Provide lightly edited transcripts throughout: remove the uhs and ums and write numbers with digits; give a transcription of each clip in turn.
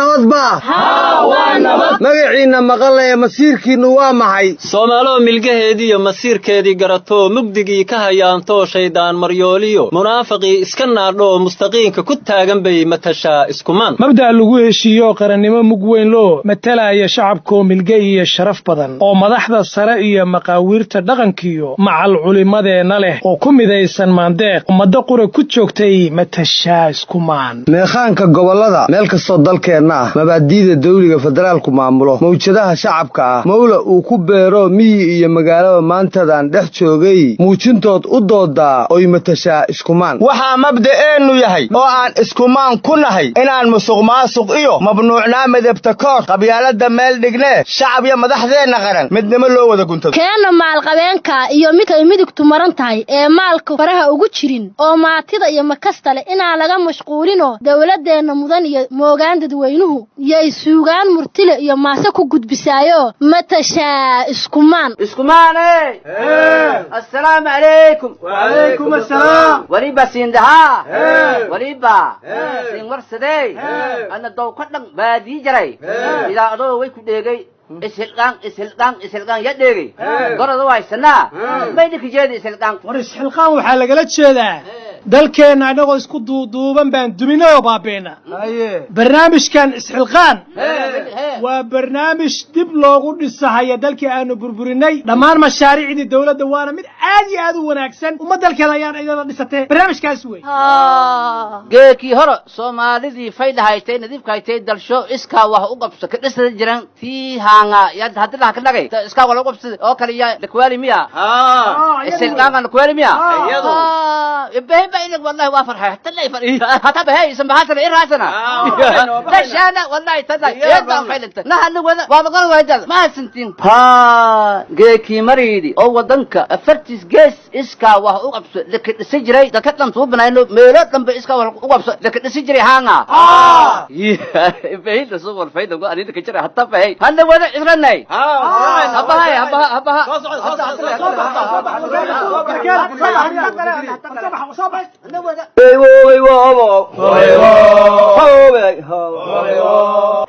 nabad baa waa nabad magaciina maqalaya masiirkiinu waa maxay Soomaalo milgaheedii masiirkeedii garato mugdigii ka hayaanto shaydaan maryooliyo munaafiqi iska naadho mustaqiinka ku taagan bay matasha iskumaan mabda lagu heshiiyo qarannimo mug weyn loo matalaya shacabka milga iyo sharaf badan oo madaxda sare iyo maqaawirta dhaqankiyo macal culimadeena leh oo ku midaysan maandeeq umada qura ku joogtay matasha iskumaan meeqaanka gobolada meel kastoo dalkeenna ah mabaadiida dawliga federaalku maamulo mawjadaha shacabka ah mawla uu ku beero miyi iyo magaalada maantadan dhex joogay muujintood u doodaa oy matasha iskumaan waxaa mabda'eennu yahay oo aan iskumaan ku nahay inaan musuqmaasuq iyo mamnuucnaa midabta koor qabyaalada meel dhigne shacab iyo madaxdeenna qaran midnimo loo wada guntado keena maalqabeenka iyo midkay midigtu maran tahay ee maalka faraha ugu jirin oo maatida iyo makasta leh inaan laga mashquulino dawladdeena mudan iyo moogaan dadweynuhu yay suugaan murtile iyo maase ku gudbisaayo matasha iskumaan assalaamu calaykum wacalaykum assalaam wariba siindahaa wariba siin warsadey ana dow ka dhan baadii jaray ilaa adoo way ku dheegay ishilqaan ya dheegay gorada waysanaa maydinka jeeda ishilqaan war ishilqaan waxaa lagala jeedaa dalkeenna annagoo isku duuduuban baan duminay oo baabeena barnaamijkan isxilqaan waa barnaamij dib loogu dhisahaya dalkii aanu burburinay dhammaan mashaariicdii dawladda waana mid aad iyo aad u wanaagsan umma dalkeeda ayaan iyada dhisatay barnaamijkaas wey geekii hore soomaalidii faydhahaytay nadiifkahaytay dalsho iskaa wax u qabso ka dhisada jiran tii haanga yaad hadda ka dhagay iskaa wala u qabsada oo kale ya lakwali miya ishilqaan lakwali miya بينك والله وافر حتى لا يفرق حتى بهاي سمحت لي راسنا تشانا والله تدا يدا فعلت نحن وابقى وهذا ما سنتين ها جيكي مريدي او ودنك افرتس جيس اسكا واه اوقبس لكن سجري دكتن توبنا انه ميلاد دنب اسكا واه اوقبس لكن سجري هانا بهي تصور فايده اني كجري حتى بهي هل ودا ادرناي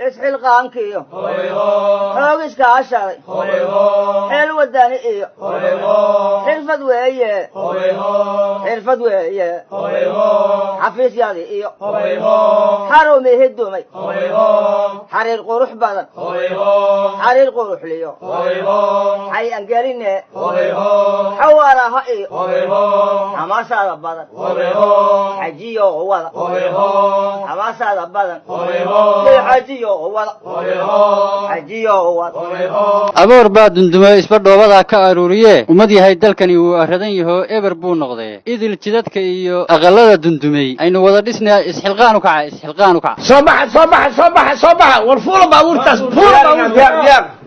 اسحلقان كيو هوغس كاشاي حلو وداني ايو حلفد ويه حلفد ويه حفيز يادي ايو حرومي هدومي حرير قروح بدن حرير قروح ليو حي انقريني حوالها ايو حماسة بدن حجيو ولا حماسة بدن حجيو ولا حجيو ولا abuur baa dundumay isbadhoobada ka aruuriye umad yahay dalkani uu aradan yaho eber buu noqday idil jidadka iyo aqalada dundumay aynu wada dhisnaa isxilqaan u kaca soo baxa war fuula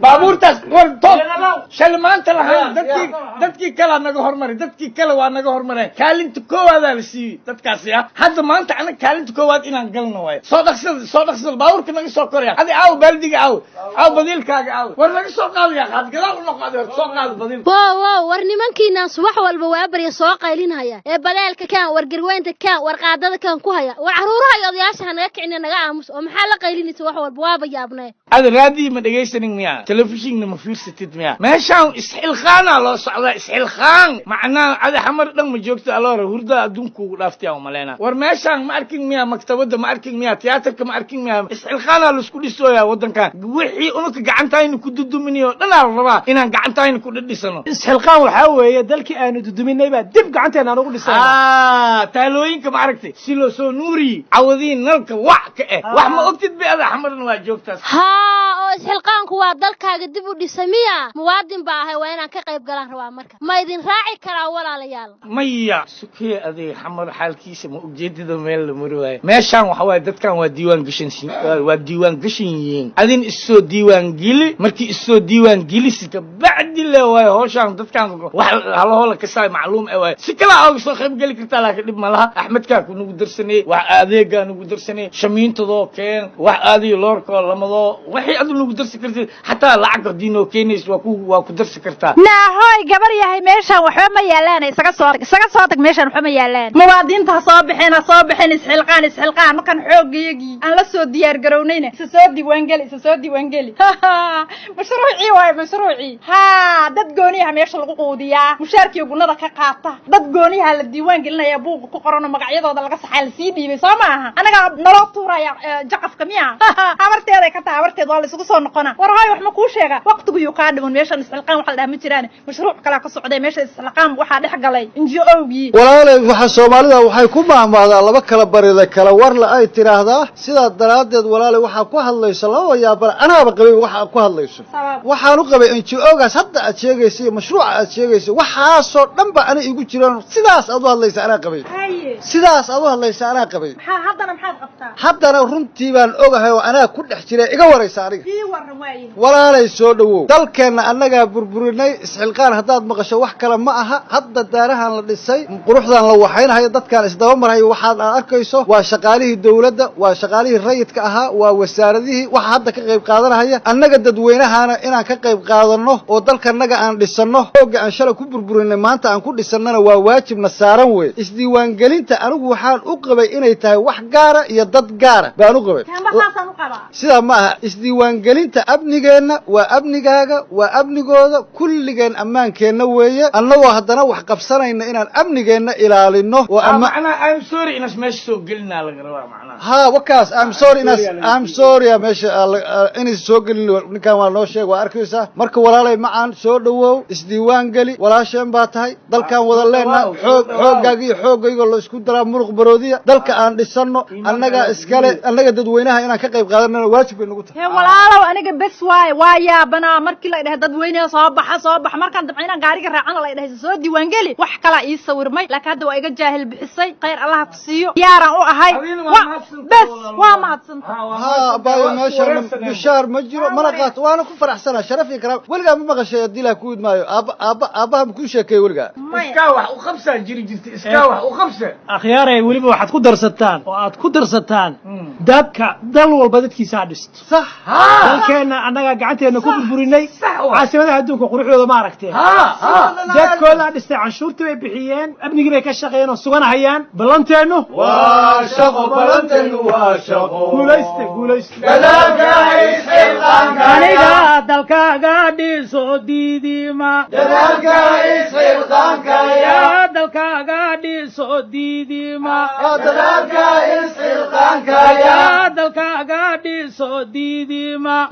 baabuurtaas war toos shalmaanta lahayn dadkii kala naga hormaray dadkii kala waa naga hormaray kaalinta koowaad la siiyay dadkaasi hadda maanta anaga kaalinta koowaad inaan galno way soo dhaqsada baabuurka naga soo koraya hadi aaw baldiga aaw badilkaaga aaw war naga soo qaadaya qaad gadaal u noqdo soo qaad badil wow war nimankiina subax walba waa bariya soo qaylinaya ee badalka kan war garweynta kan war qaadada kan ku haya war caruuraha iyo odayaasha naga kicina naga aamus oo maxaa la qaylinaysa wax walba waaba yaabnay ad raadi ma dhageysanin miya telefishinna ma fiirsatid miya meeshaan isxilqaana loo socdaa isxilqaan macnaa ad xamar dhan ma joogto aloora hurda adduunku ugu dhaaftay oo maleena war meeshaan ma arkin miya maktabada ma arkin miya tiyaatarka ma arkin miya isxilqaana la isku dhisooya wadankan wixii unka gacantayna ku duduminayo dhanaa rabaa inaan gacantayna ku dhidhisano isxilqaan waxa weeye dalkii aanu duduminay baa dib gacanteena aan ugu dhisayna taalooyinka ma aragtay si loo soo nuuri cawadiin nalka wax ka wax ma ogtid bi ada xamarna waa joogtaas oo isxilqaanku waa dalkaaga dib u dhisamiya muwaadin baa ahay waa inaan ka qayb galaan rabaa marka ma idin raaci karaa walaalayaal maya sukee adeeg xamar xaalkiisa ma ujeedada meel la mari waayo meeshaan waxa waaye dadkan waa diiwaan gashan yihiin adin isoo diiwaan geli markii isoo diiwaan gelisi ka bacdi le waayo howshaan dadkan wax halahoola ka saay macluum ah waayo si kala oo soo qayb geli kartaa laakiin dhib ma laha axmedkaa ku nagu darsanay wax adeegaa nagu darsanay shamiintadoo keen wax aadii loorkoo lamadoo waxay adu lagu darsi kartid xataa lacag diino keenays waa ku darsi kartaa naahoy gabar yahay meeshan waxba ma yaalaan isaga soo tag meeshan waxba ma yaalaan muwaadiniinta soo bixin isxilqaan markan xoogayagii aan la soo diyaar garownayna soo diiwaangeli mashruuci ha dad gooniyaha meesha lagu quudiyaa mushaarkiyo gunada ka qaata dad gooniyaha la diiwaan gelinaya buuqa ku qoran magacyadooda laga saxay la sii dhiibay soo maaha anaga naloo tuuraya jaqafka miya amarteeda ka taa amarteed waa la isugu soo noqona war hay wax ma ku sheega waqtigu yu ka dhiman meeshan isxilqaan waxa la dhahay ma jiraan mashruuc kala ka socday meesha isxilqaan waxa dhex galay NGO-gii walaalay waxa Soomaalida waxay ku maahmaadaa laba kala barida kala war la ay tiraahdaa sida daraadeed walaalay waxa ku hadlayso laba yaaba anaaba qabay waxa ku hadlayso waxaan u qabay NGO-gaas hadda aad sheegayso mashruuca aad sheegayso waxa soo dhanba ana igu jiraan sidaas aad u hadlayso ana qabay sidaas aad u hadlayso ana qabay maxaad qabtaa haddana runtii baan ogahay oo ana ku dhex jiray iga waraysa aniga walaalay soo dhawow dalkeena annaga burburinay isxilqaan haddaad maqasho wax kale ma aha hadda daarahan la dhisay quruxdan la waxaynayo dadkan isdaba maray waxaad arkayso waa shaqaalihii dawladda waa shaqaalihii rayidka ahaa waa wasaaradihii waxa hadda ka qayb qaadanaya annaga dadweynahana inaan ka qayb qaadano oo dalkanaga aan dhisano ooga aan shalay ku burburinay maanta aan ku dhisannana waa waajibna saaran weey isdiiwaan gelinta anigu waxaan u qabay inay tahay wax gaara iyo dad gaara baan u qabay sida ma aha isdiiwaan gelinta abnigeena waa abnigaaga waa abnigooda kulligeen ammaankeenna weeye annagoo haddana wax qabsanayna inaan amnigeena ilaalino oo I'm sorry inas meesha soo gelinaa laga rabaa macnaha ha wakaas I'm sorry meesha inas soo gelin ninkan waa noo sheeg waa arkaysaa marka walaalay macaan soo dhawow isdiiwaan geli walaasheen baa tahay dalkan wada leenahay xoogayga la isku daraa muruq baroodiya dalka aan dhisano annaga iskale annaga dadweynaha inaan ka qayb qaadanana waajib bay nagu tahay walaalow aniga bes waa yaabana markii la dhahay dadweynaha soo baxa markaan dabcayna gaariga raacana la dhahay soo diiwaan geli wax kala ii sawirmay laakiin hadda waa iga jaahil bixisay khayr Allah ku siiyo yaaran u ahay bes waa mahadsantahay baayo meesha bishaar ma jiro mana qaat waana ku faraxsana sharaf iyo karaam waliga ma maqashay hadii la ku idmaayo abaha ku sheekay waliga iska wax u qabsan jirta iska wax u qabsan akhyaaray waliba waxaad ku darsataan oo aad ku darsataan dadka dal walba dadkiisa dhisto sax dalkeena annaga gacanteena ku burburinay caasimadaha adduunka quruxdooda ma aragtee dadkooda dhistay canshuurtii bay bixiyeen abnigii bay ka shaqeeyeen oo suganahayaan ballanteenu waa shaqo guulayste aniga dalkaaga dhiso diidima dalkaaga dhiso diidima dalkaaga dhiso diidima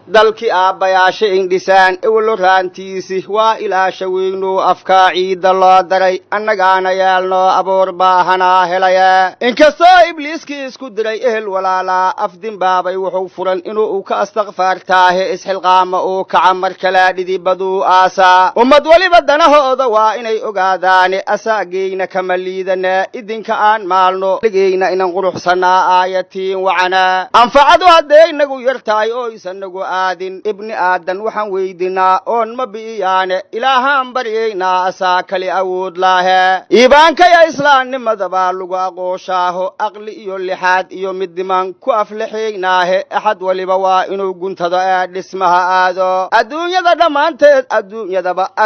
dalkii aabbayaasha indhisaan ewlo raantiisi waa ilaasha weynu afkaa ciidda loo daray annagaana yeelnoo abuur baahanaa helaya inkastoo ibliiskii isku diray ehel walaalaa afdinbaabay wuxuu furan inuu ka astakfaartaahe isxilqaama uu kaca mar kale dhidibaduu aasaa ummad weliba danahooda waa inay ogaadaane asaageyna kama liidana idinka aan maalno ligeyna inan quruxsanaa aayatiin wacana anfacadu hadday inagu yar tahay oo isanagu aadin ibni aadan waxaan weydinaa oon ma bi'iyaane ilaahaan baryaynaa asaa kali awood laahe iibaankaya islaamnimada baa lagu aqooshaaho aqli iyo lixaad iyo middiman ku aflaxaynaahe axad waliba waa inuu guntado ee dhismaha aado adduunyada dhammaanteed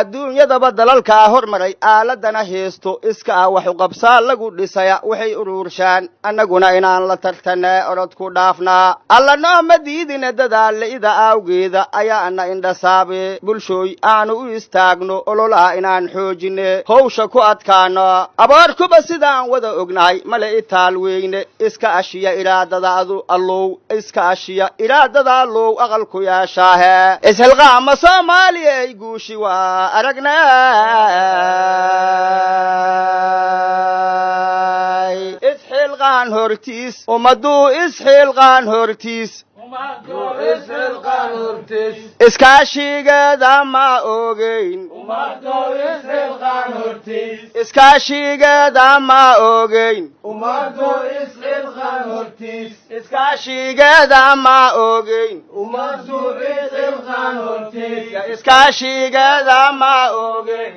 adduunyadaba dalalkaa hormaray aaladana heesto iska ah wax uqabsaa lagu dhisaya waxay uruurshaan annaguna inaan la tartanee orod ku dhaafnaa alla nooma diidine dadaala'ida aawgeeda ayaa ana indhasaabe bulshooy aanu u istaagno ololaha inaan xoojine howsha ku adkaano abaarkuba sidaan wada ognahay male itaal weyne iska ashiya iraadadaadu allow iska ashiya iraadada allow aqalku yeeshaahe isxilqaama soomaaliya ay guushi waa aragnay isxilqaan hortiis ummaduu isxilqaan hortiis iskaashigeeda ma ogeyn iskaashigeeda ma ogeyn iskaashigeeda ma ogeyn iskaashigeeda ma ogeyn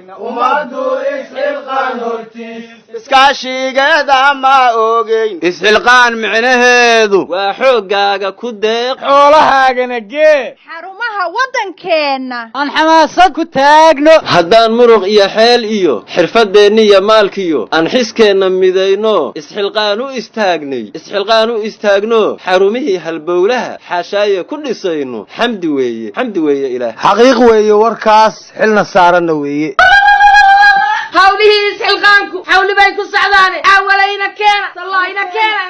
iskaashigeeda ma ogeyn isxilqaan micnaheedu waa xooggaaga ku deeq xoolahaagana gee xarumaha waddankeenna aan xamaasad ku taagno haddaan muruq iyo xeel iyo xirfadeenniyo maalkiyo aan xiskeenna midayno isxilqaan u istaagno xarumihii halbowlaha xaashaaye ku dhisayno xamdi weeye ilaah xaqiiq weeye warkaas xilna saaranna weeye hawlihii isxilqaanku xawli bay ku socdaane awlayna keena sallayna keena